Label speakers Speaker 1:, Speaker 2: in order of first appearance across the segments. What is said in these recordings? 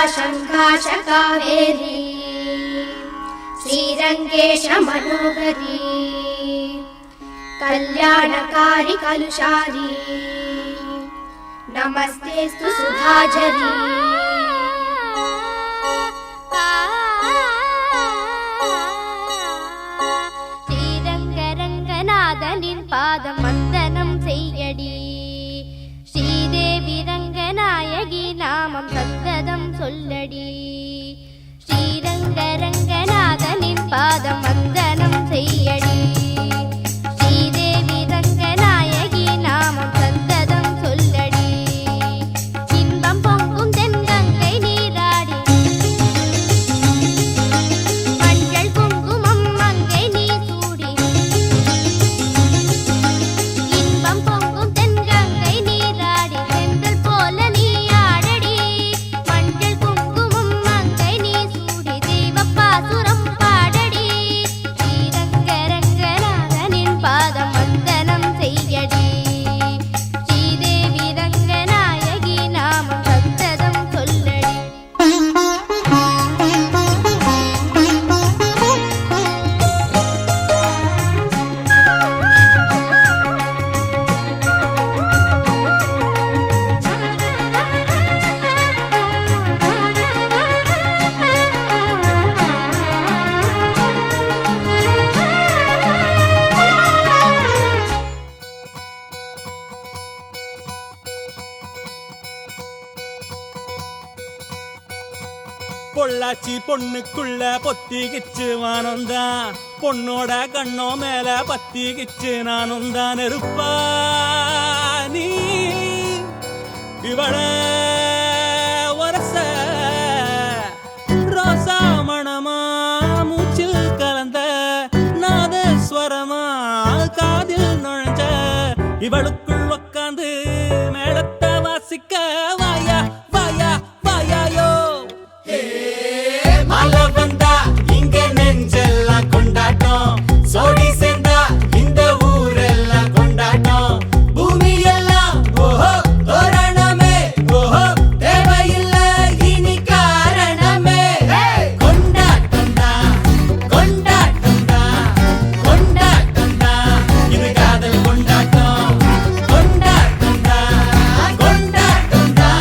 Speaker 1: शङ्काश कावेरी श्रीरङ्गेश मनोहरी कल्याणकारी कलुषारी नमस्तेस्तु सुधाझरी
Speaker 2: श्रीरङ्गरङ्गनाथनिन् पादं वन्दनं सेय्यडी श्रीदेवी रङ्गनायकी नामं सन्ततं सोल्लडी श्रीरङ्गरङ्गनाथनिन् पादं वन्दनं सेय्यडी श्रीदेवी रङ्गनायकी नामं सन्ततं सोल्लडी इன்பம் பொங்கும் தென்கங்கை நீராடி மஞ்சள் குங்குமம் மங்கை நீ சூடி இன்பம் பொங்கும் தென்கங்கை நீராடி செந்தல் போல நீ ஆடடி மஞ்சள் குங்குமம் மங்கை நீ சூடி தெய்வப்பாசுரம் பாடடி ஸ்ரீரங்கரங்கநாதனின் பாதம் வந்தனம் செய்யடி ஸ்ரீதேவி ரங்கநாயகி நாமம் சந்ததம் சொல்லடி
Speaker 3: பொள்ளாச்சி பொண்ணுக்குள்ள பொத்திக்கிச்சு வானந்தான் பொண்ணோட கண்ணோ மேல பத்திக்கிச்சு நானும் தான் நெருப்பா நீ இவள வரச ரோசா மணமா மூச்சில் கலந்த நாதஸ்வரமா காதில் நுழைஞ்ச இவளுக்குள் உக்காந்து மேளத்தை வாசிக்க வாயா வாயா வாயாயோ மழை வந்தா இங்க நெஞ்செல்லாம் கொண்டாட்டம் சோடி சேர்ந்தா இந்த ஊரெல்லாம் கொண்டாட்டம் பூமி எல்லாம் ஓஹோ தோரணமே ஓஹோ தேவையில்ல இனி காரணமே கொண்டாட்டம் தான் கொண்டாட்டம் தான் கொண்டாட்டம் தான் இது காதல் கொண்டாட்டம் கொண்டாட்டம் தான் கொண்டாட்டம் தான்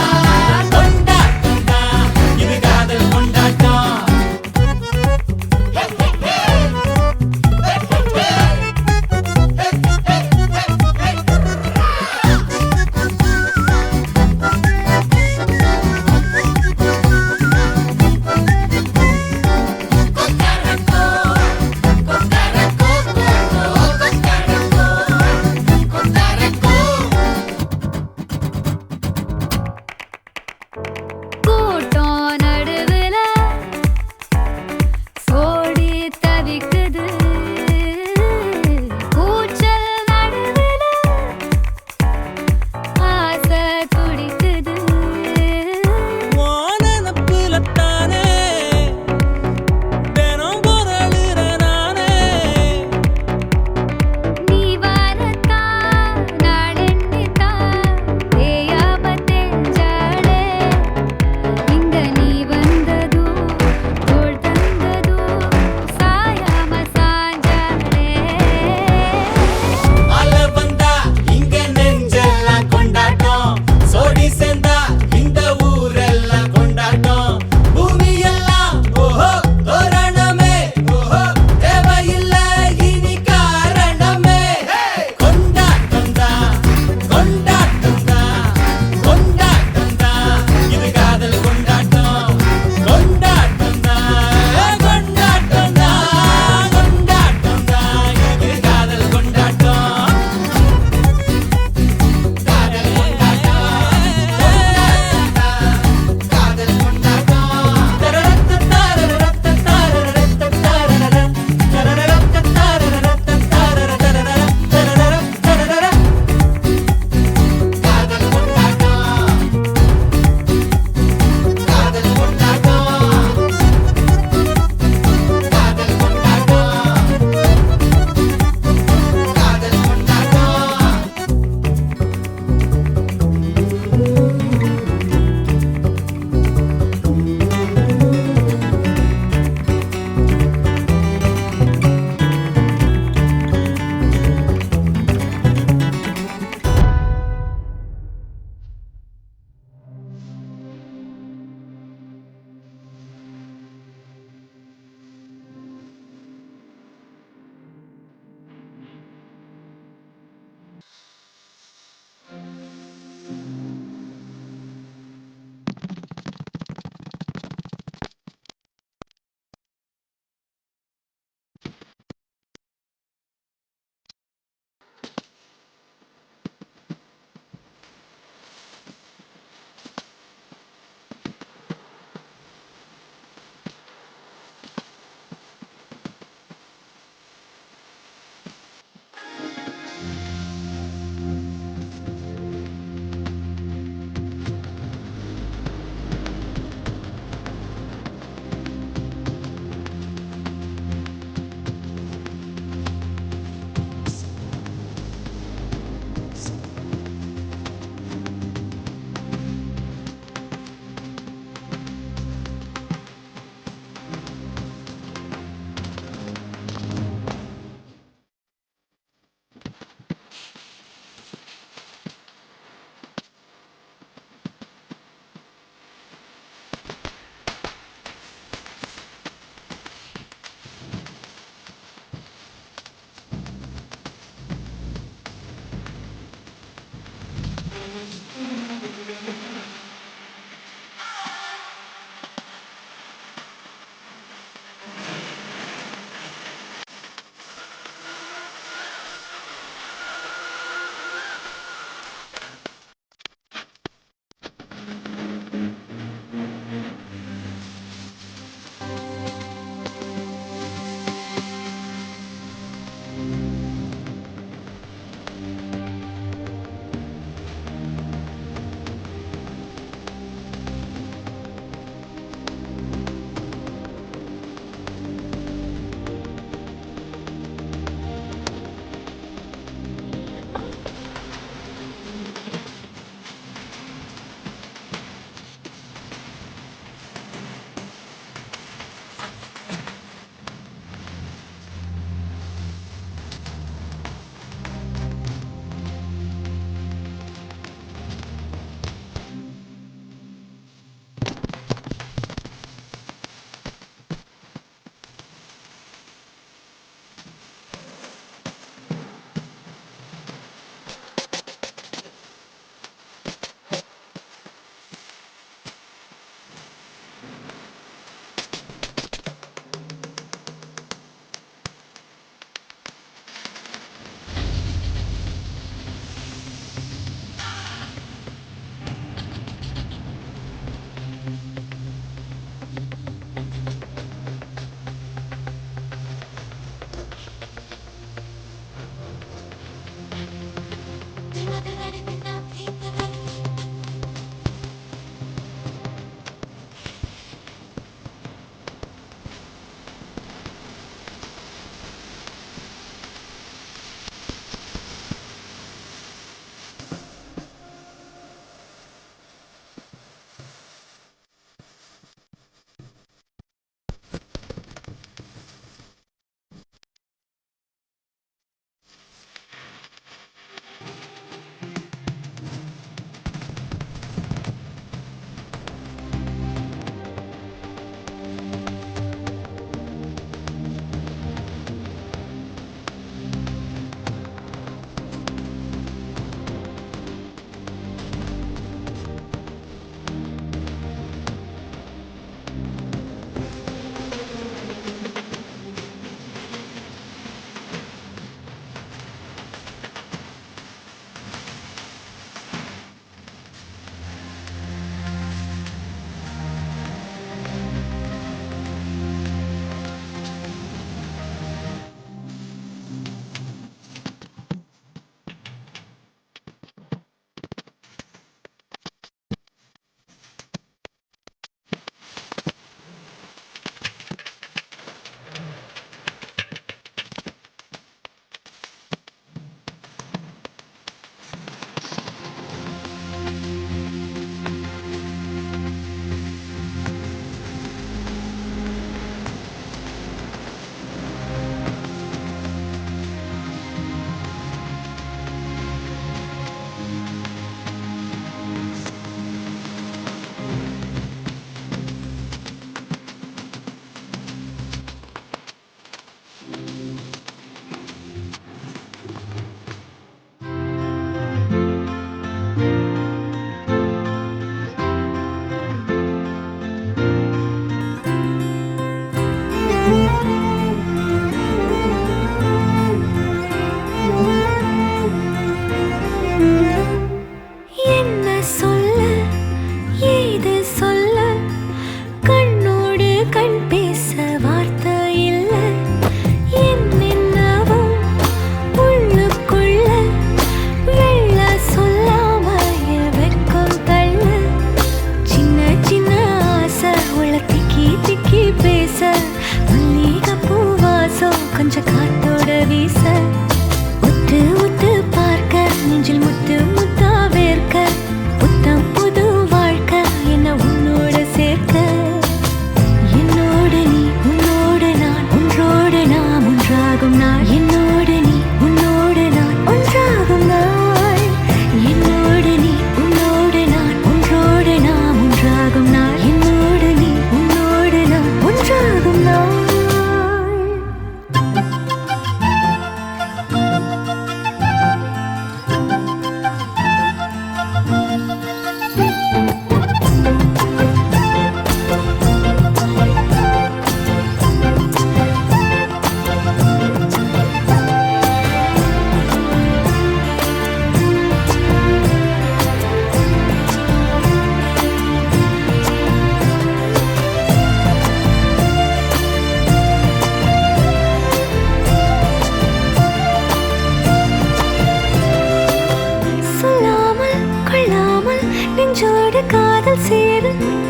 Speaker 4: காதல் சேர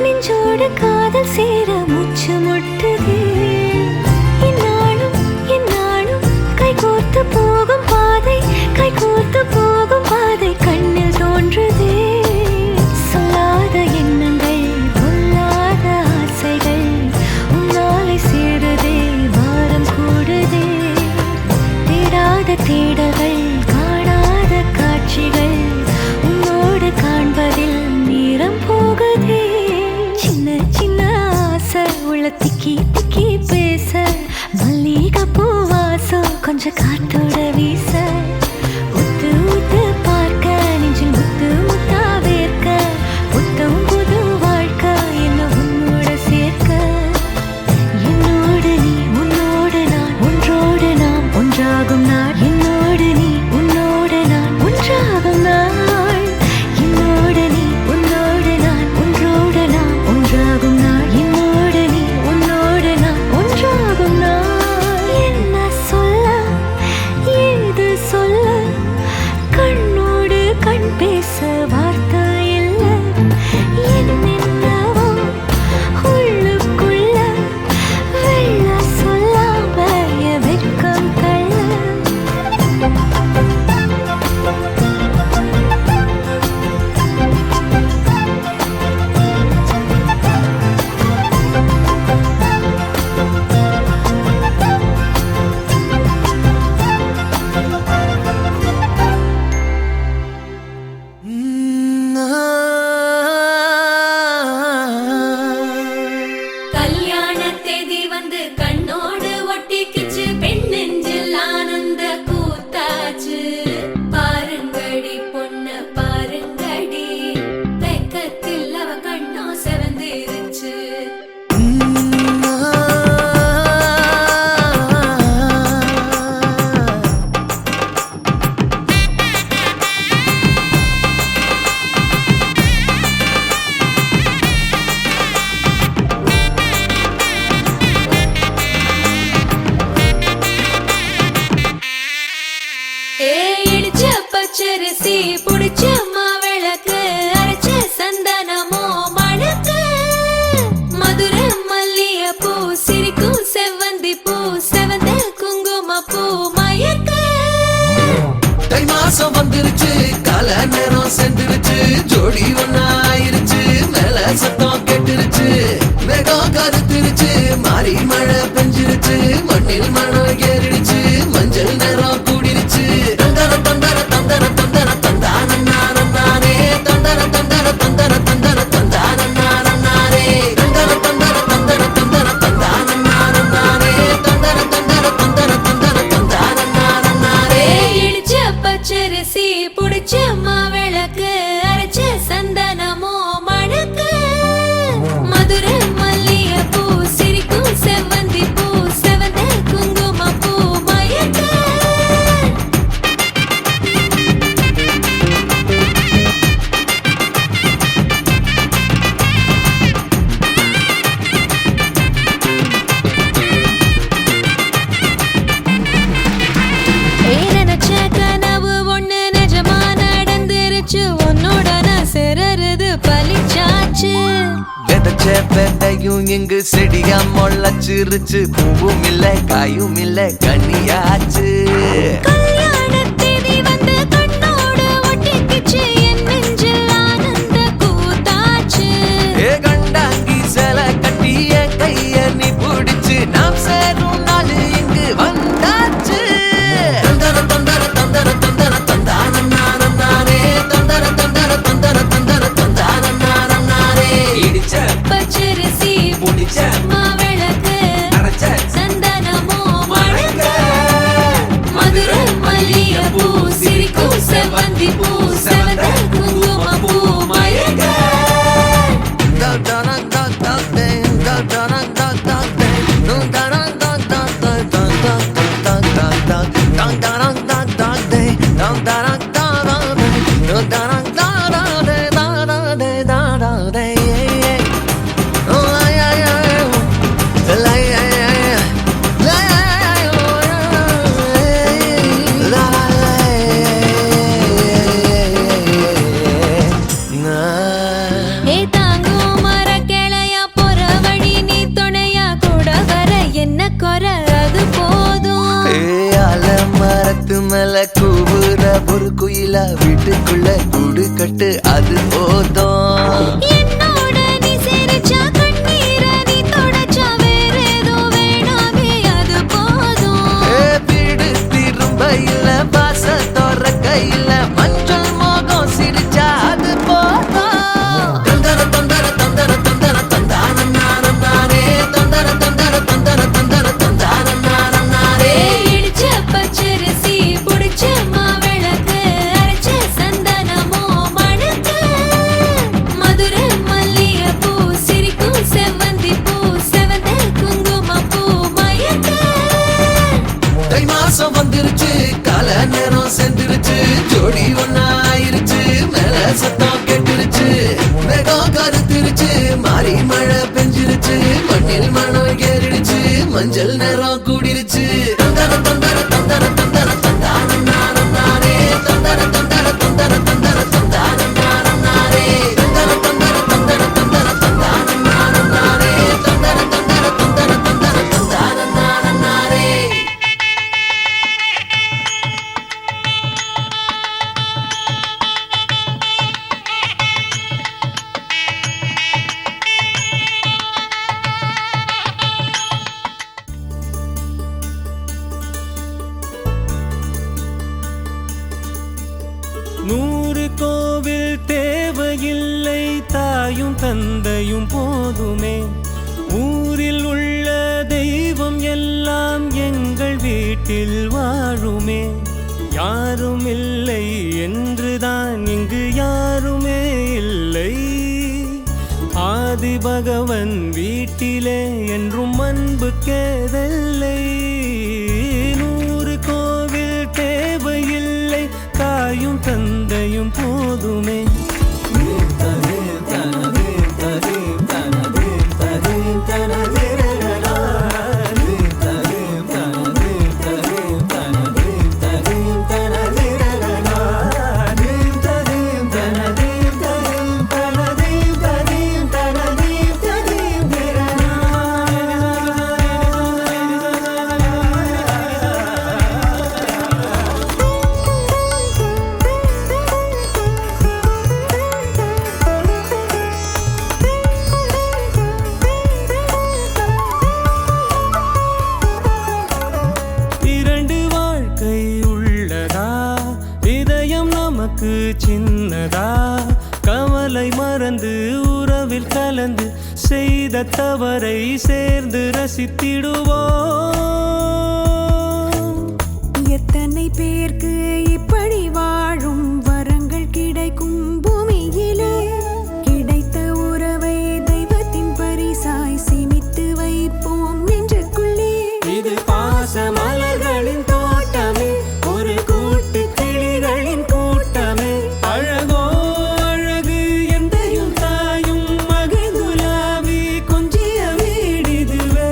Speaker 4: நெஞ்சோடு காதல் சேர மூச்சு முட்டுதே இந்நாளும் இந்நாளும் கைகோர்த்து போகும் பாதை கைகோர்த்து போகும் பாதை கண்ணில் தோன்றுதே சொல்லாத எண்ணங்கள் பொல்லாத ஆசைகள் உன்னாலை சேருதே வாரம் கூடுதே தேடாத தேடல்கள் காணாத காட்சிகள் உன்னோடு காண்பதில் நேரம் போகுதே சின்ன சின்ன ஆசை உள்ள திக்கி திக்கி பேச மல்லிகை பூவாசம் கொஞ்சம் காத்தோட வீச உத்து உத்து பார்க்க நெஞ்சில் முத்து முத்தா வேர்க்க புத்தம் புது வாழ்க்கை என்ன உன்னோட சேர்க்க என்னோடு நீ உன்னோடு நான் ஒன்றோடு நாம் ஒன்றாகும் நாள் என்னோடு நீ உன்னோடு நான் ஒன்றாகும் நாள் என்னோடு நீ உன்னோடு நான் ஒன்றோடு நாம் ஒன்றாகும் நாள் என்னோடு நீ உன்னோடு நான் ஒன்றாகும் நாள் என்ன சொல்ல ஏது சொல்ல கண்ணோடு கண் பேச வார்த்தை இல்லை என்னென்னவோ உள்ளுக்குள்ள வெள்ள சொல்லாம என் வெட்கம் தள்ள
Speaker 5: கல்யாண தேதி வந்து கண்ணோடு ஒட்டிக்கிச்சு பெண் நெஞ்சில் ஆனந்த கூத்தாச்சு பாருங்கடி பொண்ண பாருங்கடி வெக்கத்தில் அவ கண்ணோ செவந்திருச்சு இடிச்ச பச்சரிசி புடிச்ச மாவிளக்கு அரைச்ச சந்தனமோ மணக்கு மதுர மல்லிய பூ சிரிக்கும் செவ்வந்தி பூ செவந்த குங்கும பூ மயக்க
Speaker 6: தை மாசம் வந்துருச்சு கால நேரம் சென்றுருச்சு ஜோடி ஒன்னாயிருச்சு மேல சத்தம் கேட்டுருச்சு மேகம் கருத்துருச்சு மாறி மழை பெஞ்சிருச்சு மண்ணில் மணம் ஏறிடுச்சு மஞ்சள் நேரம் கூடிருச்சு தந்தர தந்தர தந்தர தந்தர தந்தானே தந்தர தந்தர தந்தர தந்தர தந்தானே தந்தர தந்தர தந்தர தந்தர தந்தானே தந்தர தந்தர தந்தர தந்தர தந்தானே
Speaker 5: இடிச்ச பச்சரிசி புடிச்ச மாவிளக்கு அரைச்ச சந்தனமோ மணக்கு மதுர மல்லிய பூ சிரிக்கும் செவ்வந்தி பூ செவந்த குங்கும பூ மயக்க நினைச்ச கனவு ஒண்ணு நிஜமா நடந்துருச்சு உன்னோட நான் சிறருது பலிச்சாச்சு
Speaker 6: விதைச்ச விதையும் இங்கு செடியா முளைச்சிருச்சு பூவும் இல்ல காயும் இல்ல கனியாச்சு
Speaker 5: கல்யாண தேதி வந்து கண்ணோடு ஒட்டிக்கிச்சு என் நெஞ்சில் ஆனந்த கூத்தாச்சு
Speaker 6: ஏ கண்டாங்கி சில கட்டிய கைய நீ பிடிச்சு நாம் சேரும் நாள் இங்கு வந்தாச்சு தந்தர தந்தர தந்தர தந்தர தந்தானே தந்தர தந்தர தந்தர தந்தர தந்தானே இடிச்ச
Speaker 5: பச்சரிசி
Speaker 6: புடிச்ச
Speaker 5: மாவிளக்கு
Speaker 6: அரைச்ச
Speaker 5: சந்தனமோ மணக்க மதுர மல்லிய பூ சிரிக்கும் செவ்வந்தி பூ செவந்த குங்கும பூ மயக்க ஏ
Speaker 6: ஒரு குயிலா வீட்டுக்குள்ள கூடு கட்டு அது போதும்.
Speaker 4: என்னோட நீ சிரிச்சா கண்ணீர நீ தொடச்சா வேற ஏதோ வேணாமே அது போதும்.
Speaker 6: வீடு திரும்ப இல்ல பாச தோற கையில மஞ்சள் மோகம் சிரிச்சா அது போதும். தந்தர தந்தர தந்தர தந்தர தந்தானம் நானம் நானே தந்தர தந்தர தந்தர தந்தர தந்தானம் நானம் நானே.
Speaker 5: இடிச்ச பச்சரிசி புடிச்ச மாவிளக்கு அரைச்ச சந்தனமோ மணக்கு மதுரை மல்லிகைப்பூ சிரிக்கும் செவ்வந்தி பூ செவந்த குங்குமப்பூ மயக்க.
Speaker 6: தை மாசம் வந்துருச்சு கால நேரம் சென்றுருச்சு ஜோடி ஒன்னா ஆயிருச்சு மேல சத்தம் கெட்டுருச்சு மேகம் கருத்திருச்சு மாறி மழை பெஞ்சிருச்சு மண்ணில் மனம் ஏறிடுச்சு மஞ்சள் நேரம் கூடிருச்சு. தந்தர தந்தர தந்தர தந்தர தந்தானம் நானம் நானே தந்தர தந்தர தந்தர தந்தர தந்தானம் நானம் நானே தந்தர தந்தர தந்தர தந்தர தந்தானம் நானம் நானே தந்தர தந்தர தந்தர தந்தர தந்தானம் நானம் நானே.
Speaker 7: நூறு கோவில் தேவையில்லை தாயும் தந்தையும் போதுமே. ஊரில் உள்ள தெய்வம் எல்லாம் எங்கள் வீட்டில் வாழுமே. யாரும் இல்லை என்றுதான் இங்கு யாருமே இல்லை. ஆதி பகவன் வீட்டிலே என்றும் அன்பு கேதல்லை. நூறு கோவில் தேவையில்லை தாயும் தந்தையும் போதுமே. இரண்டு வாழ்க்கை உள்ளதா இதயம் நமக்கு சின்னதா கவலை மறந்து உறவில் கலந்து செய்த தவறை சேர்ந்து ரசித்திடுவோம்.
Speaker 4: எத்தனை பேருக்கு இப்படி வாழும் வரங்கள் கிடைக்கும் பூமியிலே கிடைத்த உறவை தெய்வத்தின் பரிசாய் சேமித்து வைப்போம் நெஞ்சுக்குள்ளே.
Speaker 7: இது பாச மலர்களின் தோட்டமே ஒரு கூட்டு கிளிகளின் கூட்டமே. அழகோ அழகு எந்தையும் தாயும் மகிழ்ந்துலாவி கொஞ்சிய வீடிதுவே.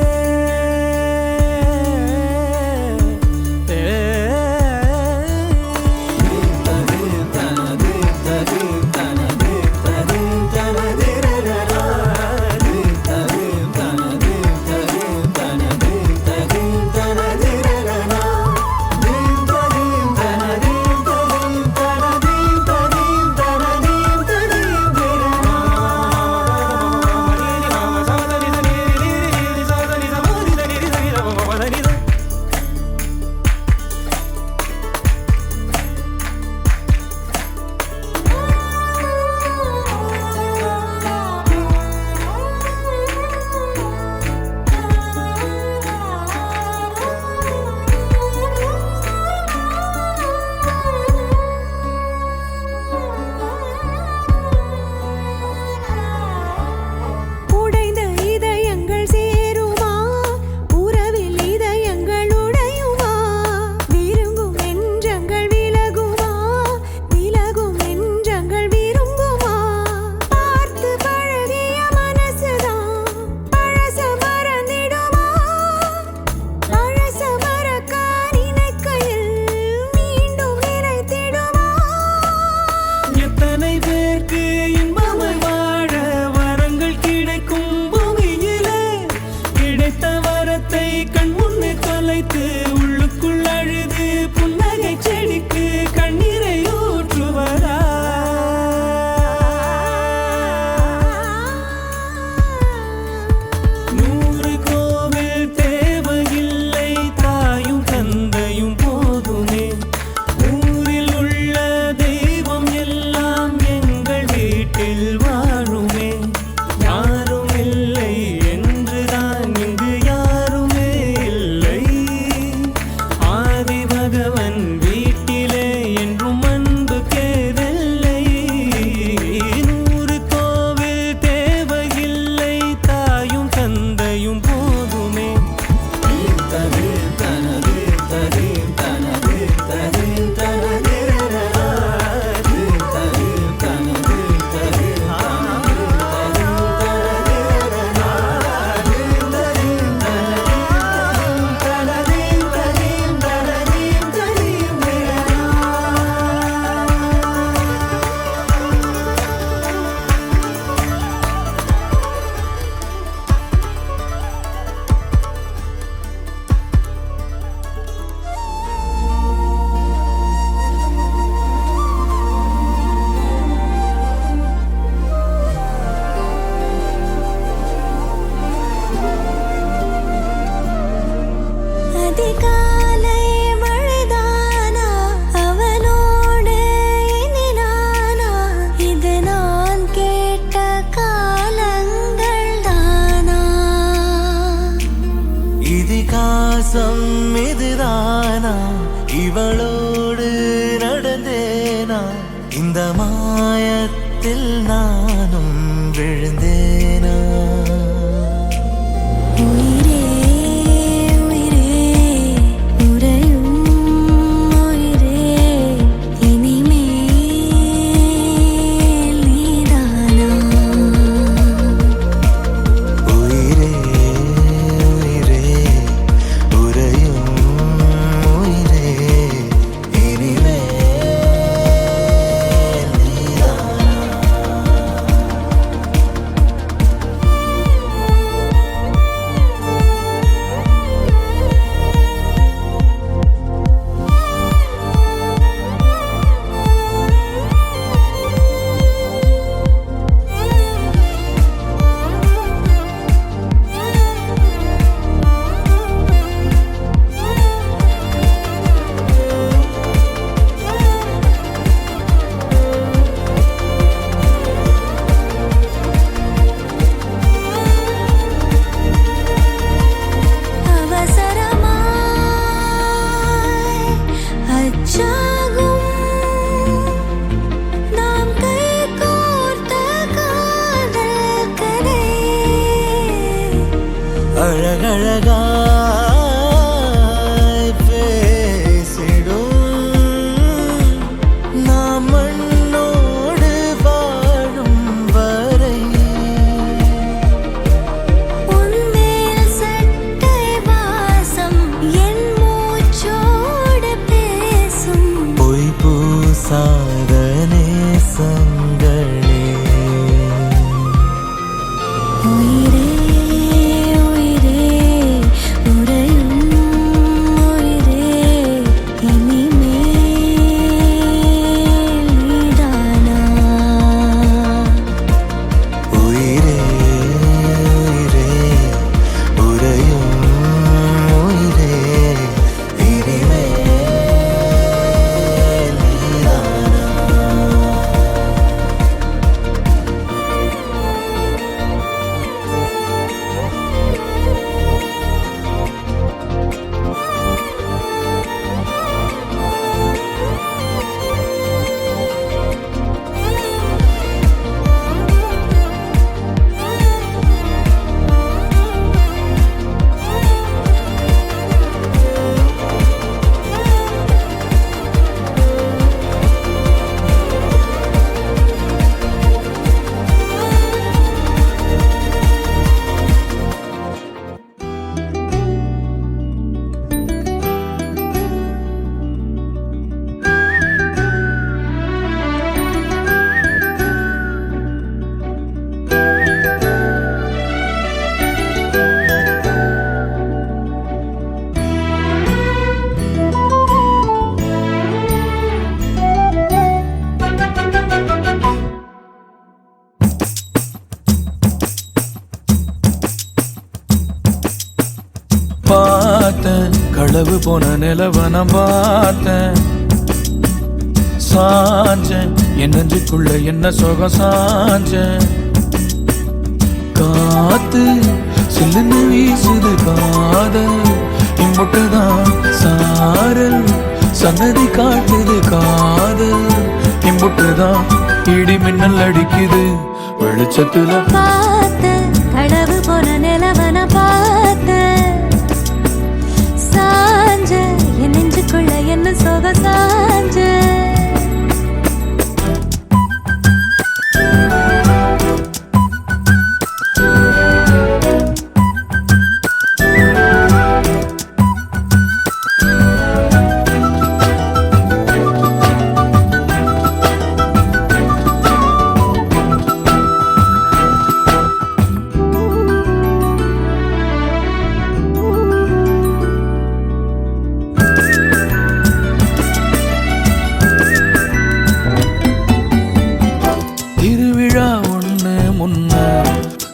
Speaker 8: இவளோடு நடந்தேனா இந்த மாயத்தில் நானும் விழுந்தேனா
Speaker 4: உயிரே உயிரே உறையும் உயிரே இனிமேல் நீதானா
Speaker 8: உயிரே உயிரே உறையும் உயிரே இனிமேல் நீதானா
Speaker 4: அவசரமாய் அச்சாகும் நாம் கைகோர்த்த காதல் கதை
Speaker 8: அழகழகாய் பேசிடும் நாம் மண்ணோடு வாழும் வரை
Speaker 4: உன்மேல் சட்டை வாசம் என் மூச்சோடு பேசும்
Speaker 8: பொய் பூசாத நேசங்களே
Speaker 4: உயிரே உயிரே உறையும் உயிரே இனிமேல் நீதானா
Speaker 8: உயிரே உயிரே உறையும் உயிரே இனிமேல் நீதானா
Speaker 7: பார்த்தேன் களவு போன நிலவன பார்த்தேன் சாஞ்சேன் என் நெஞ்சுக்குள்ள என்ன சுகம் சாஞ்சேன் காத்து சில்லுன்னு வீசுது காதல் இம்புட்டுதான் சாரல் சன்னதி காட்டுது காதல் இம்புட்டுதான் இடி மின்னல் அடிக்குது வெளிச்சத்துல
Speaker 4: பார்த்த கடவு போன நிலவன பார்த்த சாஞ்ச என் நெஞ்சுக்குள்ள என்ன சோக சாஞ்ச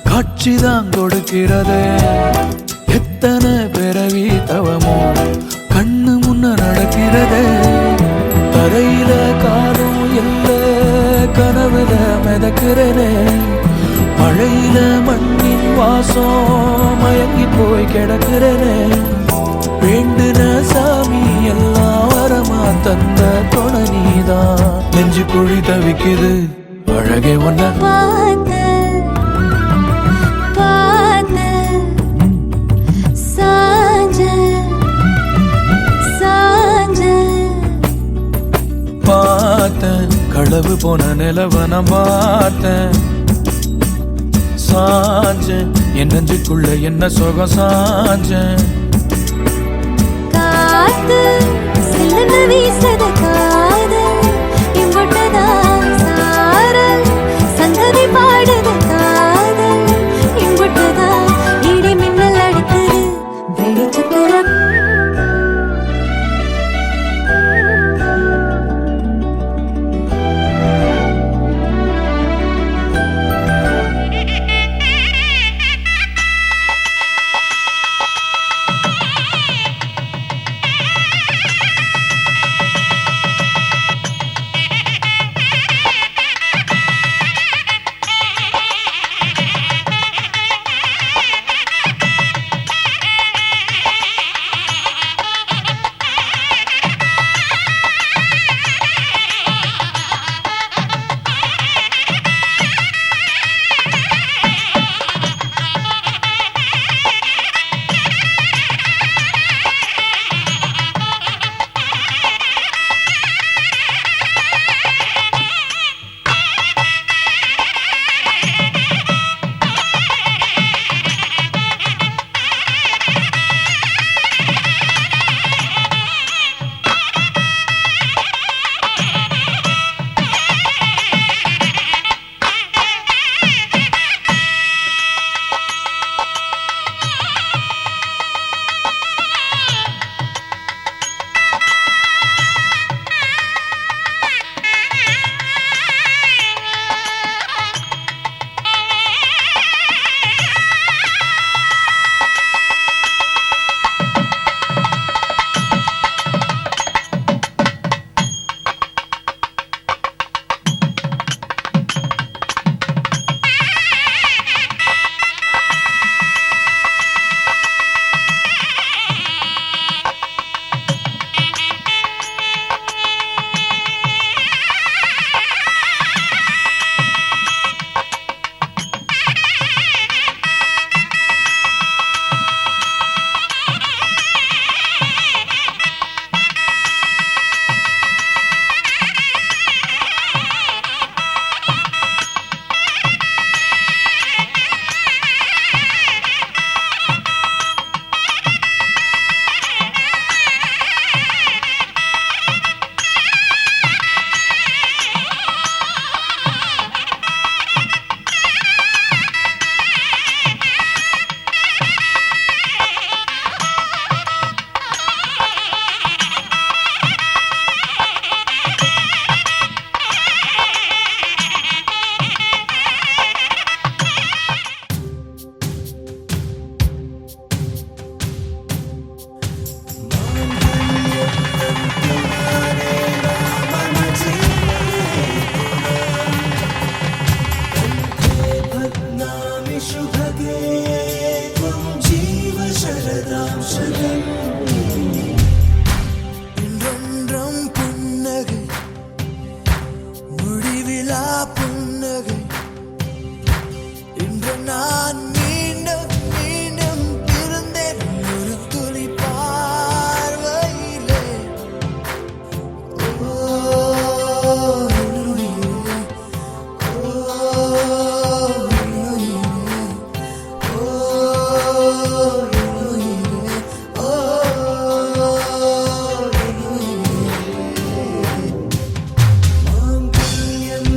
Speaker 7: காட்சிதான் கொடுக்கிறது எத்தனை பிறவி தவமோ கண்ணு முன்ன நடக்கிறது தரையில காலும் இல்ல கனவுல மிதக்கிறனே மழையில மண்ணின் வாசம் மயங்கி போய் கிடக்கிறனே வேண்டுன சாமி எல்லாம் வர நான் தந்த துணை நீதான். நெஞ்சு குழி தவிக்குது அழகே ஒன்ன
Speaker 4: பார்த்த பார்த்த சாஞ்ச சாஞ்ச
Speaker 7: பார்த்தேன். களவு போன நிலவன பார்த்தேன். சாஞ்சேன் என் நெஞ்சுக்குள்ள என்ன சுகம் சாஞ்சேன்.
Speaker 4: காத்து சில்லுன்னு வீசத காதல் இம்பொட்டதா சாரல் சந்ததி பாடுத காதல் இம்பொட்டதா இடி மின்னல் அடிக்குது வெளிச்சத்துல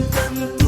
Speaker 8: tanto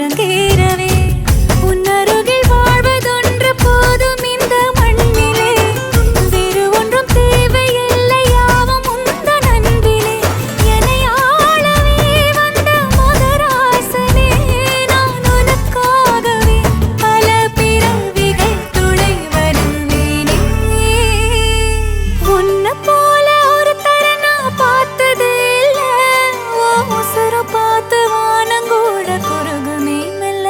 Speaker 5: அரங்கேறவே உன்னருகில் வாழ்வதொன்று போதும் இந்த மண்ணிலே வேறு ஒன்றும் தேவையில்லை யாவும் உந்தன் அன்பிலே என்னை ஆளவே வந்த மகராசனே நான் உனக்காகவே பல பிறவிகள் துணை வருவேனே உன்னை போல ஒரு தரனா பார்த்தது இல்ல ஓ உசுர பார்த்து வானங்கூட குறுகுமே மெல்ல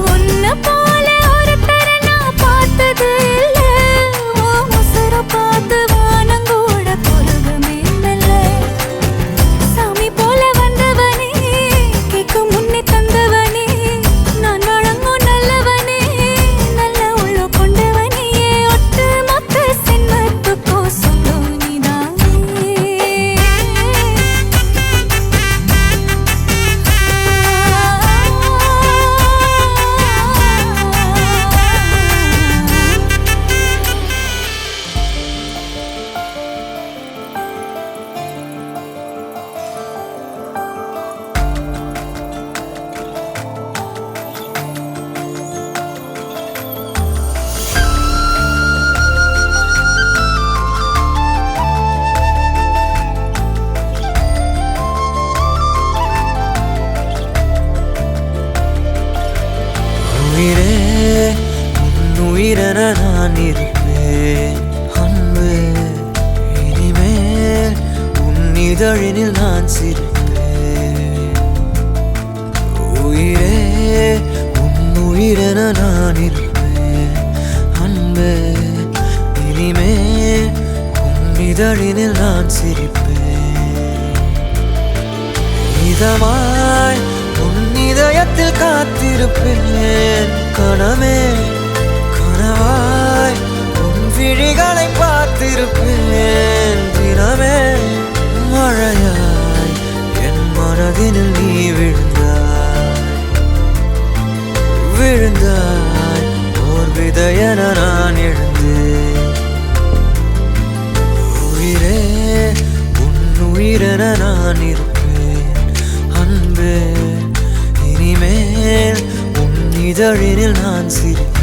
Speaker 5: உன்னை போல ஒரு தரனா பார்த்தது இல்ல ஓ உசுர பார்த்து வானங்கூட குறுகுமே மெல்ல சாமி போல வந்தவனே கேட்கும் முன்னே தந்தவனே நான் வழங்கும் நல்லவனே நல்ல உள்ள கொண்டவனே ஒட்டு மொத்த சின்னத்துக்கோ சொந்தம் நீதானே
Speaker 8: உயிரே உன் உயிரென நான் இருப்பேன் அன்பு இனிமேல் உன் இதழினில் நான் சிரிப்பேன் உயிரே உன் உயிரென நான் இருப்பேன் அன்பு இனிமேல் உன் இதழினில் நான் சிரிப்பேன் இதமாய் உன் இதயத்தில் காத்திருப்பேன் கனமே கனவாய் உன் விழிகளை பார்த்திருப்பேன் தினமே மழையாய் என் மனதினில் நீ விழுந்தாய் ஓர் விதையென நான் எழுந்தேன் உயிரே உன் உயிரென நான் இருப்பேன் அன்பே இனிமேல் உன் இதழினில் நான் சிரிப்பேன்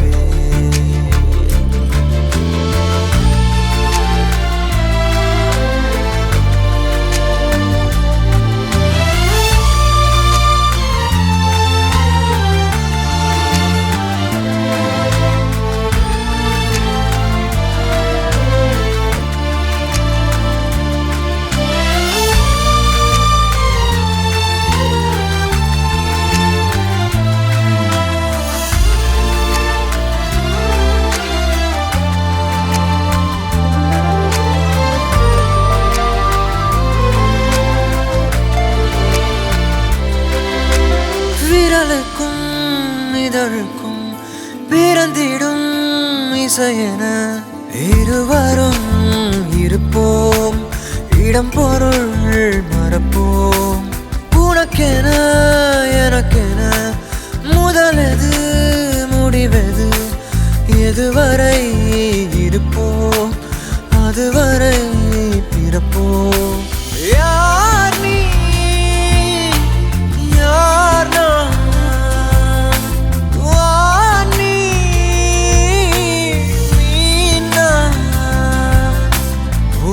Speaker 8: விரலுக்கும் இதழுக்கும் பிறந்திடும் இசையென இருவரும் இருப்போம் இடம் பொருள் மறப்போம் உனக்கென எனக்கென முதலெது முடிவெது எதுவரை இருப்போம் அதுவரை பிறப்போம் யார் நீ யார் நான் வார் நீ நான்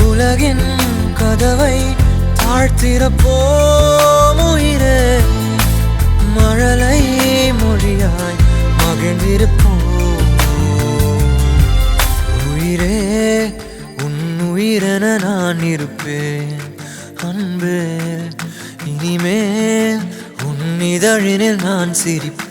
Speaker 8: உலகின் கதவை தாழ்த்திறப்போம் உயிரே மழலை மொழியாய் மகிழ்ந்திருப்போம் உயிரே உன் உயிரென நான் இருப்பேன் அன்பே இனிமேல் உன் இதழினில் நான் சிரிப்பேன்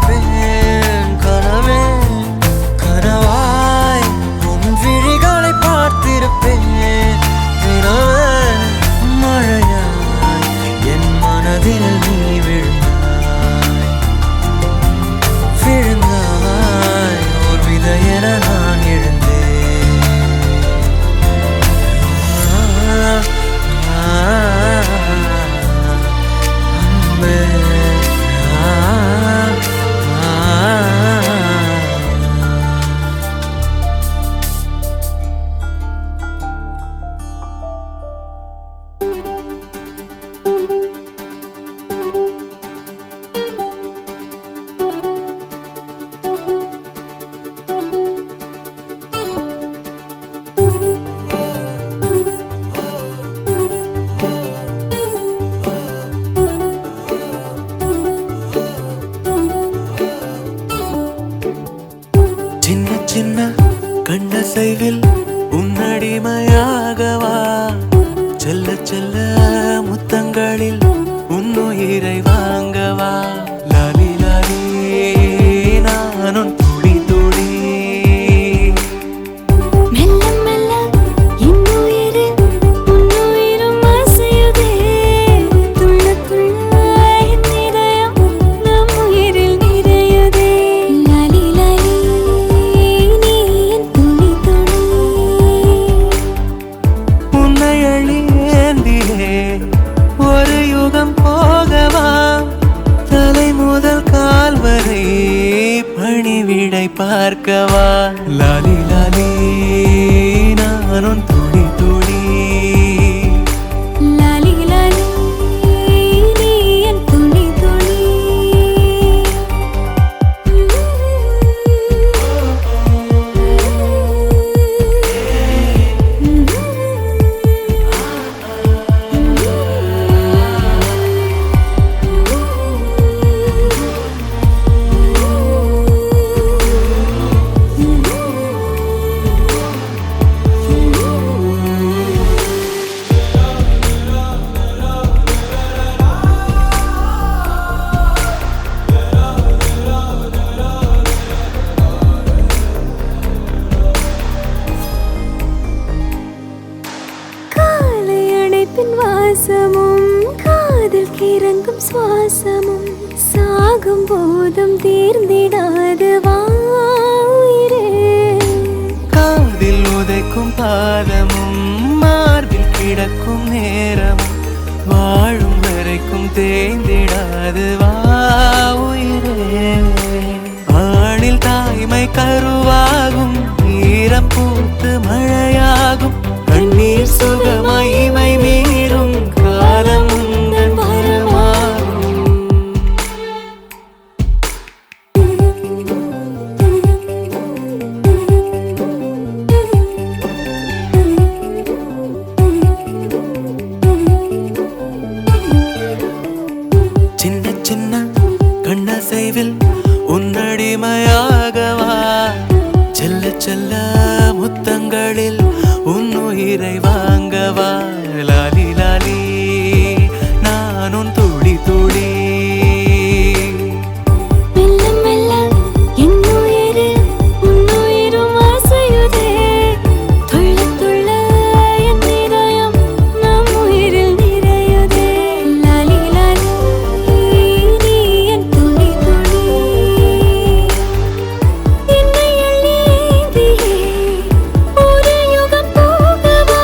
Speaker 8: இருப்பேன் கனவே கனவாய் உன் விழிகளை பார்த்திருப்பேன் தினவே மழையாய் என் மனதில் நீ விழுந்தாய் ஓர் விதையென நான் எழுந்தேன் அன்பே சின்ன சின்ன கண்ணசைவில் உன்னடிமையாகவா செல்ல செல்ல முத்தங்களில் உன்னுயிரை வாங்கவா லாலி லாலி நானும் துடி துடி
Speaker 5: மெல்ல மெல்ல இன்னுயிரு உன்னுயிரும் அசையுதே துள்ள துள்ள என் இதயம் நம் உயிரில் நிறையுதே லாலி லாலி நீ என் துளி துளி
Speaker 8: உன்னை அழியேந்திலே ஒரு யுகம் போகவா தலை முதல் கால் வரை பணிவிடை பார்க்கவா லாலி லாலி நானும் துடி துடி
Speaker 5: லாலி லாலி நீ என் துளி துளி காலை அணைப்பின் வாசமும் காதில் கிறங்கும் சுவாசமும் சாகும் போதும் தீர்ந்திடாது வாயிரே
Speaker 8: காதில் உதைக்கும் பாதமும் மார்பில் கிடக்கும் நேரமும் வாழும் வரைக்கும் தேய்ந்திடாது வா உயிரே ஆணில் தாய்மை கருவாகும் ஈரம் பூத்து மழையாகும் கண்ணீர் சுகமகிமை மீறும் காலம் உந்தன் வரமாகும் சின்ன சின்ன கண்ணசைவில் உன்னடிமையாகவா செல்ல செல்ல முத்தங்களில் உன்னுயிரை வாங்கவா லாலி லாலி நானும் துடி துடி
Speaker 5: மெல்ல மெல்ல இன்னுயிரு உன்னுயிரும் அசையுதே துள்ள துள்ள என் இதயம் நம் உயிரில் நிறையுதே லாலி லாலி நீ என் துளி துளி என்னை அள்ளி ஏந்தியே ஒரு யுகம் போகவா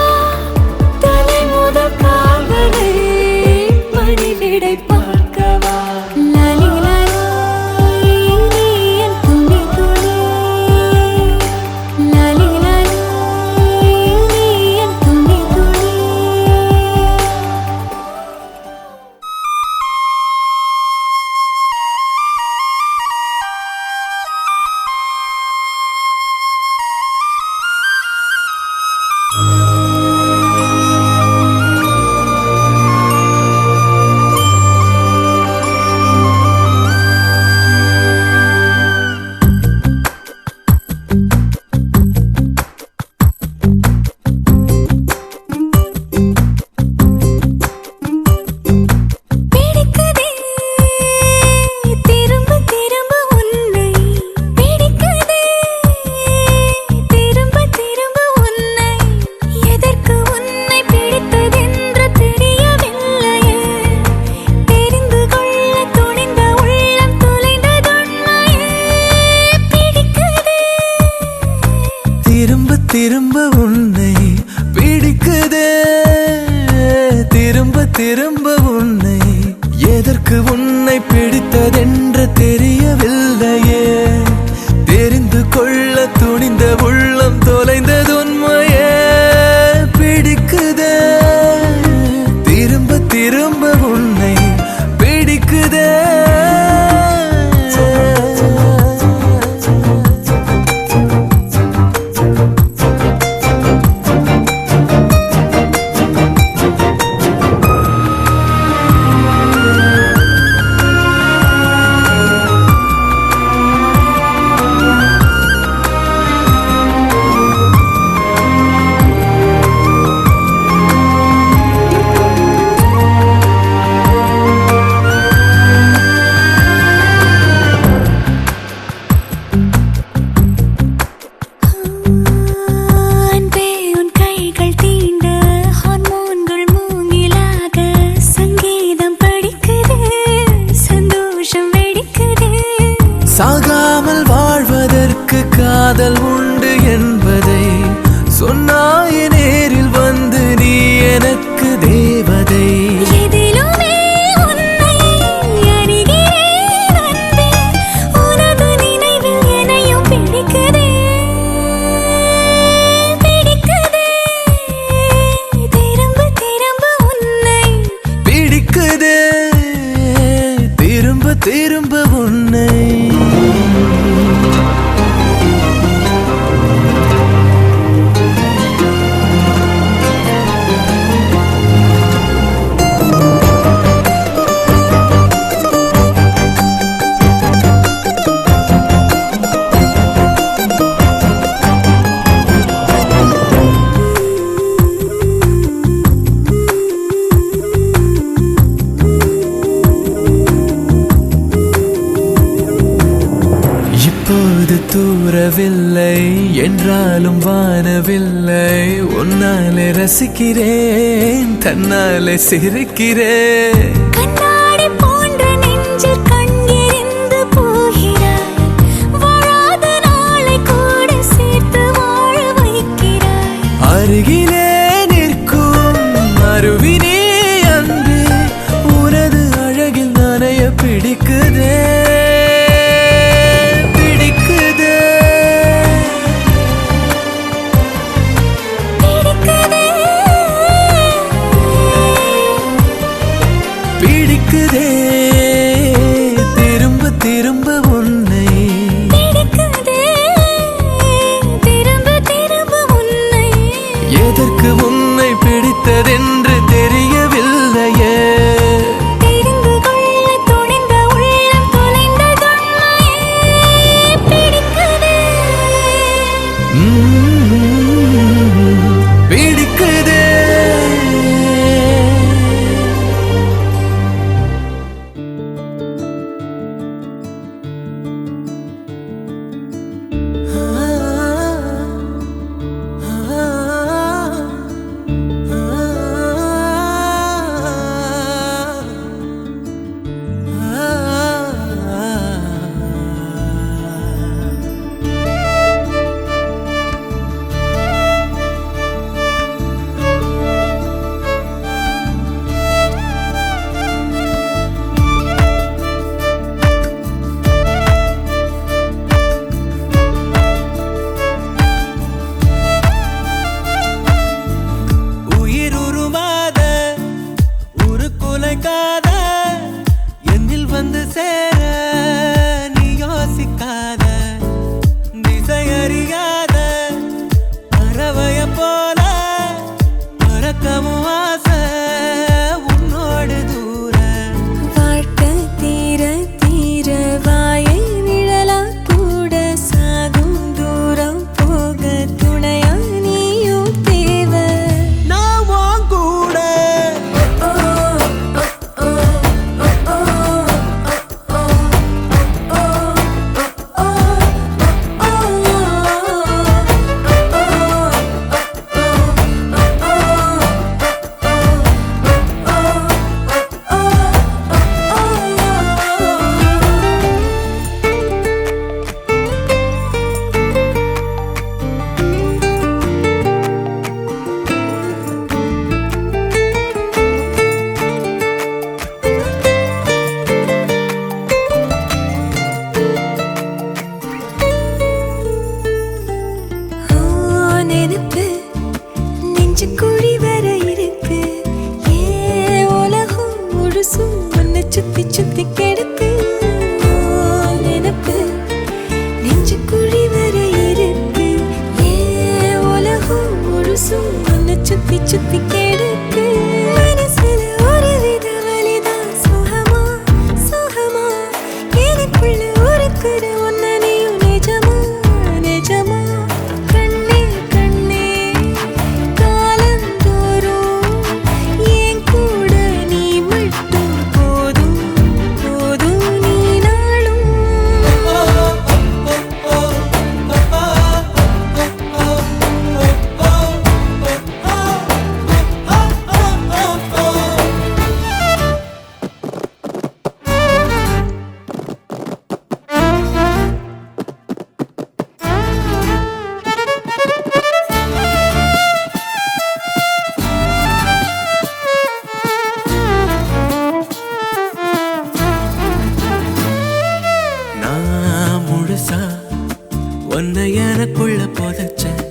Speaker 8: பிடித்ததென்று தெரியவில்லையே தெரிந்து கொள்ள துணிந்த உள்ளம் தொலைந்தது உண்மையே பிடிக்குதே திரும்ப திரும்ப உன்னை பிடிக்குதே
Speaker 4: அன்பே உன் கைகள் தீண்ட ஹார்மோன்கள் மூங்கிலாக சங்கீதம் படிக்குது சந்தோஷம் வெடிக்குது
Speaker 8: சாகாமல் வாழ்வதற்கு காதல் உண்டு என்பதை சொன்னாய் நேரில் வந்து நீ எனக்கு தேவதை
Speaker 4: எதிலுமே உன்னை அறிகிறேன் அன்பே உனது நினைவில் என்னையும் பிடிக்குதே பிடிக்குதே திரும்ப திரும்ப உன்னை
Speaker 8: பிடிக்குதே திரும்ப திரும்ப உன்னை இப்போது தூரவில்லை என்றாலும் வானவில்லை உன்னாலே ரசிக்கிறேன் தன்னாலே சிரிக்கிறேன்
Speaker 4: கண்ணாடி போன்ற நெஞ்சில் கண்ணெறிந்து போகிறாய் வாழாத நாளை கூட சேர்த்து வாழ வைக்கிறாய்
Speaker 8: அருகிலே நிற்கும் அருவினே அன்பே உனது அழகில் நனைய பிடிக்குதே பிடிக்குதே
Speaker 4: பிடிக்குதே
Speaker 8: பிடிக்குதே திரும்ப திரும்ப உன்னை
Speaker 4: பிடிக்குதே திரும்ப திரும்ப உன்னை
Speaker 8: எதற்கு உன்னை பிடித்ததென்று தெரியவில்லையே
Speaker 4: தெரிந்து கொள்ள துணிந்த உள்ளம் தொலைந்ததுண்மையே பிடிக்குதே
Speaker 8: பிடிக்குதே
Speaker 4: எனக்குள்ள உருக்குது உன்னை நீயும் நிஜமா நிஜமா கண்ணே கண்ணே காலந்தோறும் என் கூட நீ மட்டும் போதும் போதும் நீ நாளும்
Speaker 8: நான் முழுசா உன்னை எனக்குள்ள புதைச்சேன்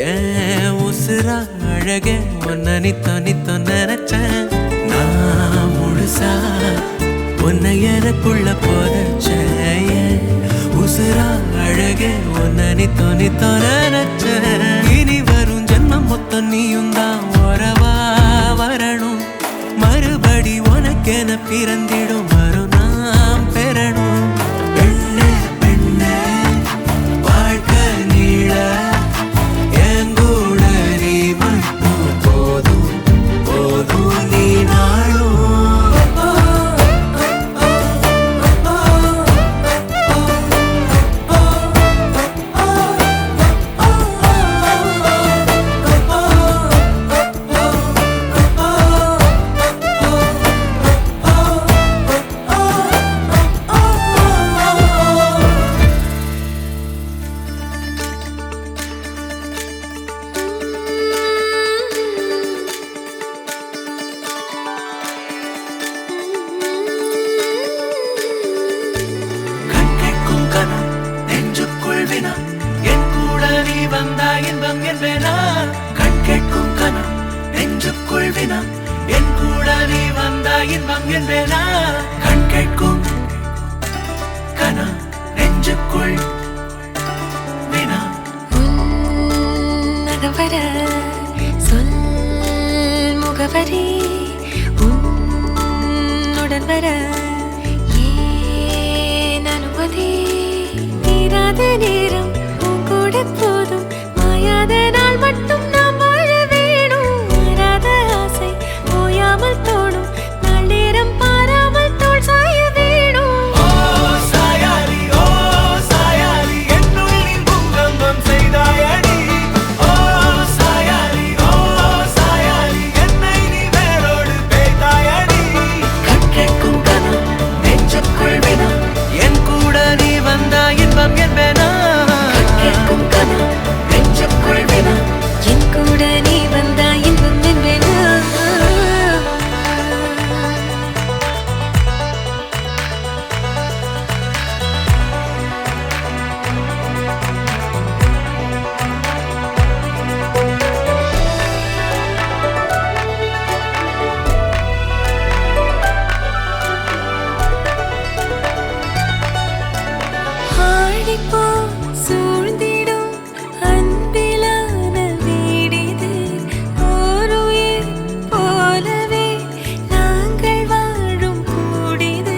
Speaker 8: ஏன் உசுரா அழகே உன்னை நித்தோ நித்தோ நினைச்சேன் நான் முழுசா உன்னை எனக்குள்ள புதைச்சேன் ஏன் உசுரா அழகே உன்னை நித்தோ நித்தோ நினைச்சேன் இனி வரும் ஜென்மம் மொத்தம் நீயும் தான் உறவா வரணும் மறுபடி உனக்கென பிறந்திடும் வரும் நாம் பெறணும் பெண்ணே பெண்ணே வாழ்க்கை நீள எங்கூட நீ மட்டும் போதும் போதும் நீ நாளும் கண் கேட்கும் கனம் நெஞ்சுக்குள் வினா என் கூட நீ வந்தா இன்பம் என்பேனா கண் கேட்கும் கனம் நெஞ்சுக்குள் வினா என் கூட நீ வந்தா இன்பம் என்பேனா கண் கேட்கும் கனம் நெஞ்சுக்குள் வினா
Speaker 4: உன்னகவர சொல் முகவரி உன்னுடன் வர ஏன் அனுமதி தீராத நேரம் உன் கூட போதும் மாயாத நாள் மட்டும் நாம் வாழ வேணும் மாறாத ஆசை ஓயாமல் தோணும் நாள் நேரம் பாராமல் தோள் சாய வேணும்
Speaker 8: ஓ சாயாலி என்னுள்ளில் பூங்கம்பம் செய்தாயடி ஓ சாயாலி என்னை நீ வேரோடு பேய்த்தாயடி கண் கேட்கும் கனம் நெஞ்சுக்குள் வினா என் கூட நீ வந்தா இன்பம் என்பேனா கண் கேட்கும் கனம் நெஞ்சுக்குள் வினா
Speaker 4: என் கூட நீ வந்தா இன்பம் என்பேனா ஆடிப்போ சூழ்ந்திடும் அன்பிலான வீடிது ஓர் உயிர் போலவே நாங்கள் வாழும் கூடிது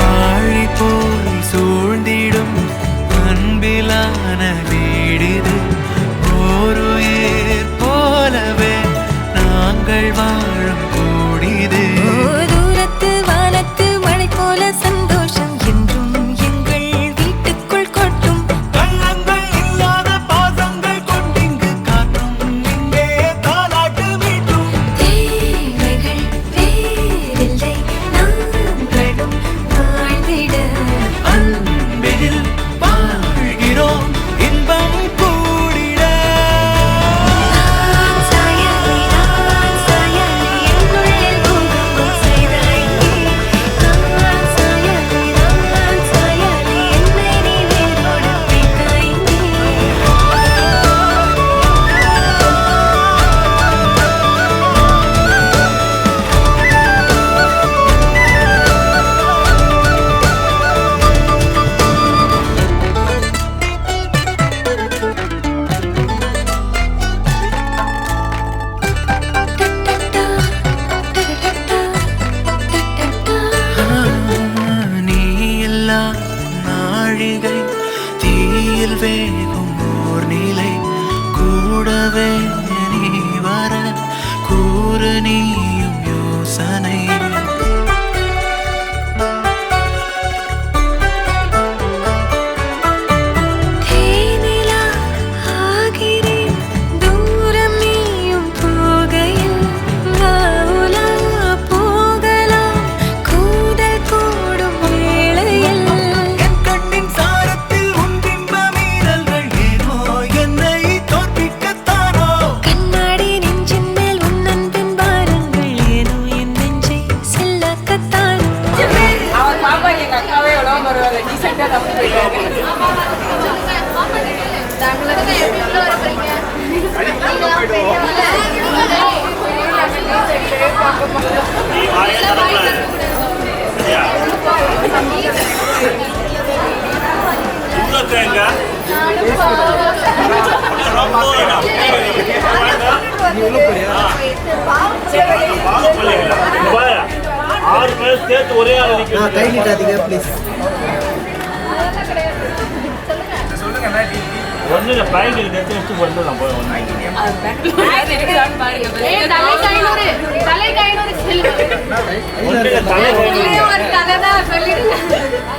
Speaker 8: ஆழி போல் சூழ்ந்திடும் அன்பிலான வீடிது ஓருயிர் போலவே நாங்கள் வாழும் கூடிது
Speaker 4: தூரத்து வானத்து மழை போல சந்தோஷம் என்றும் எங்கள் வீட்டுக்குள் கொட்டும்
Speaker 8: கள்ளங்கள் இல்லாத பாசங்கள் கொண்டிங்கு காற்றும் இங்கே தாலாட்டு மீட்டும்
Speaker 4: தேவைகள் வேறில்லை நாங்களும் வாழ்ந்திட
Speaker 8: அன்பில் வாழ்கிறோம் இன்பம் கூடிட
Speaker 4: நான் சாயாலி
Speaker 9: நீ வாயை திறக்கக்கூடாது. சரியா? இன்னொருத்தன் எங்க? ரொம்ப வேணும். பாவ பிள்ளைங்களா? இங்க பாரு. 6 பேர் சேர்த்து ஒரே ஆள் நிற்கிறது.
Speaker 10: கை நீட்டாதீங்க ப்ளீஸ்.
Speaker 9: ஒண்ணு இல்ல பையன் எடுத்து வச்சு கொண்டு நான் போய் ஒண்ணு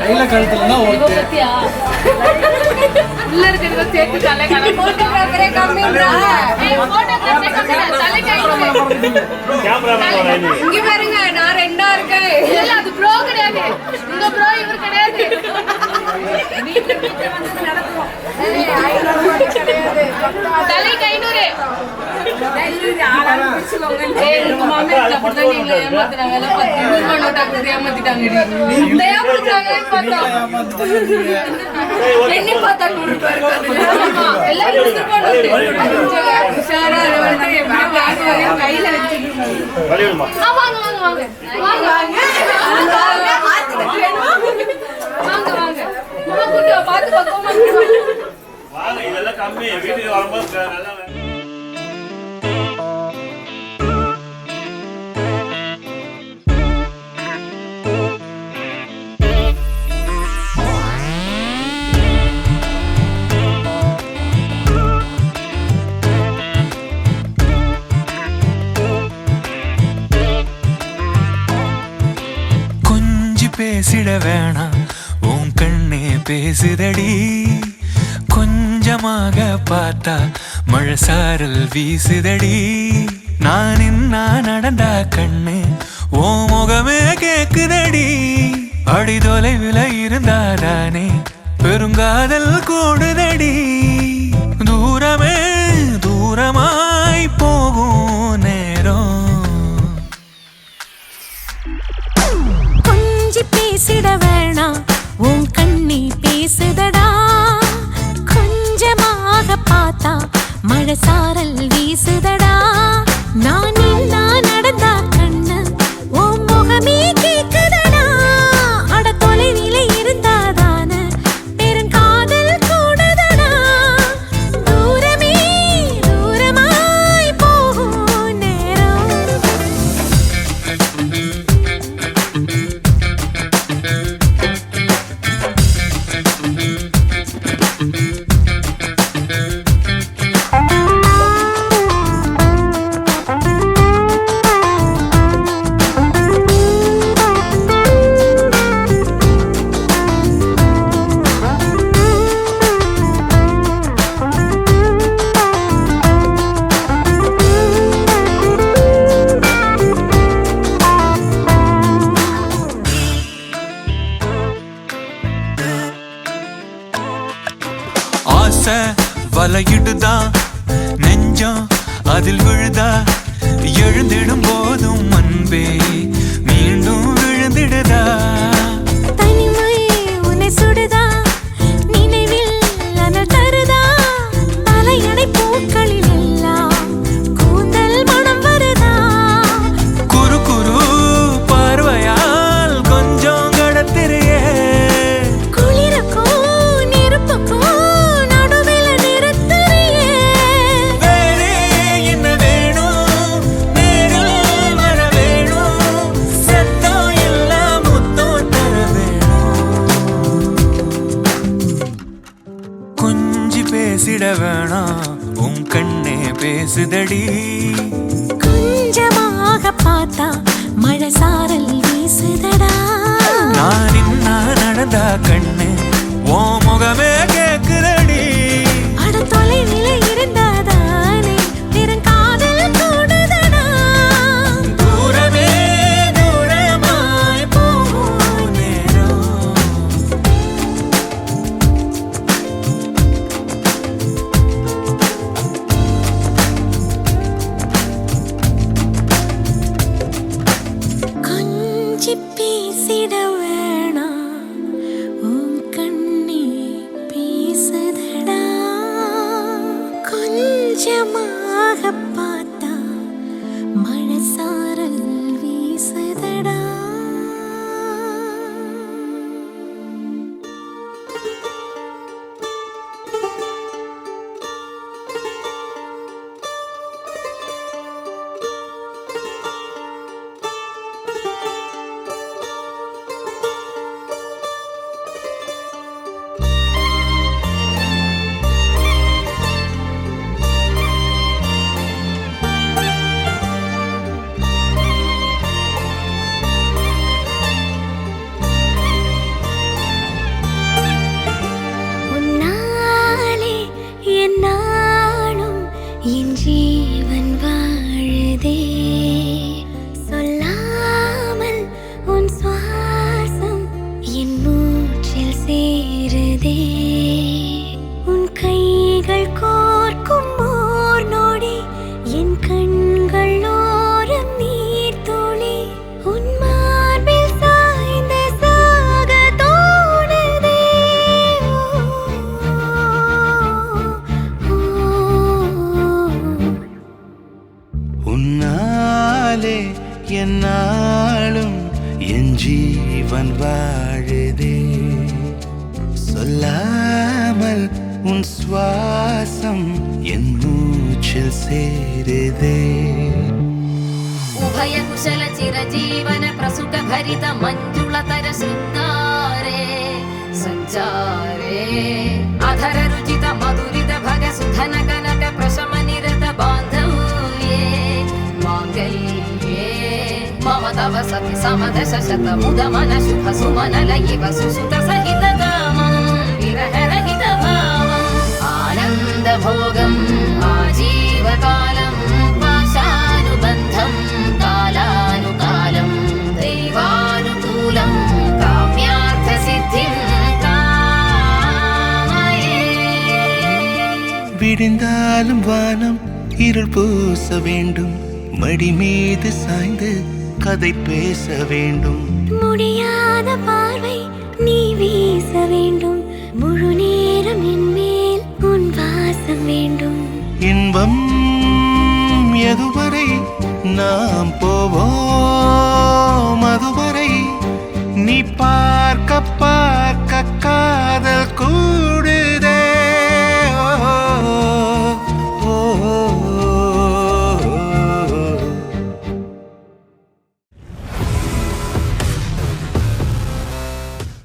Speaker 10: கையில கழுத்துலன்னா
Speaker 2: இங்க பாருங்க நான் 2ஆ இருக்கேன். இல்ல அது ப்ரோ கிடையாது. இந்த ப்ரோ இவர் கிடையாது. தலைக்கு 500.
Speaker 9: வாங்க இதெல்லாம் கம்மி வீட்டுக்கு வரும்போது நல்லா
Speaker 8: பேசிட வேணாம் உன் கண்ணே பேசுதடி கொஞ்சமாக பார்த்தா மழை சாரல் வீசுதடி நான் என்ன நடந்தா கண்ணு ஓ முகமே கேக்குதடி அடி தொலைவில் இருந்தாதானே பெருங்காதல் கூடுதடி தூரமே தூரமாய் போகும் நேரம்
Speaker 4: பேசிட வேணாம் உன் கண்ணி பேசுதடா கொஞ்சமாக பார்த்தா மழை சாரல் வீசுதடா நான் என்ன நடந்தா கண்ணு உன் முகமே கேக்குதடா அட தொலைவில இருந்தாதான பெருங்காதல் கூடுதடா தூரமே தூரமாய் போகும் நேரம்
Speaker 8: வலையிடுதா நெஞ்சம் அதில் விழுதா எழுந்திடும் போதும் அன்பே மீண்டும் விழுந்திடுதா
Speaker 4: தனிமை உன்னை சுடுதா நினைவில் அனல் தருதா தலையணை பூக்களில் எல்லாம் கூந்தல் மனம் வருதா
Speaker 8: குறு குறு பார்வையால் கொஞ்சம் கடத்திரியே
Speaker 4: குளிருக்கும் நெருப்புக்கும்
Speaker 8: பேசிட வேணாம் உன் கண்ணே பேசுதடி
Speaker 4: கொஞ்சமாக பார்த்தா மழை சாரல் வீசுதடா
Speaker 8: நான் என்ன நடந்தா கண்ணு ஓ முகமே கேக்குதடி
Speaker 4: அட தொலைவில இருந்தாதானே பெருங்காதல் கூடுதடா
Speaker 8: தூரமே தூரமாய் போகும் நேரம்
Speaker 4: பேசிட வேணாம் உன் கண்ணே பேசுதடா கொஞ்சமாக பார்த்தா மழை சாரல்
Speaker 8: என்னாலும் என் ஜீவன் வாழுதே சொல்லாமல் உன் சுவாசம் என் மூச்சில் சேருதே
Speaker 4: उभय कुशल चिरजीवन प्रसुख भरित मञ्जुलतर शृङ्गारे सञ्चारे अधर रुचित मधुरित भग सुधन कनक प्रशम निरत बान्धव्ये माङ्गल्ये मम तव सति समदश शत मुद मन शुभ सुमन लयिव सुसुत सहित कामं विरह रहित भावम् आनन्द भोगम् आजीवकालं पाशानुबन्धं कालानुकालं दैवानुकूलं काम्यार्थसिद्धिं कामये
Speaker 8: விடிந்தாலும் வானம் இருள் பூச வேண்டும் மடி மீது சாய்ந்து கதை பேச வேண்டும்
Speaker 5: முடியாத பார்வை நீ வீச வேண்டும் முழு நேரம் என் மேல் உன் வாசம் வேண்டும்
Speaker 8: இன்பம் எதுவரை நாம் போவோம்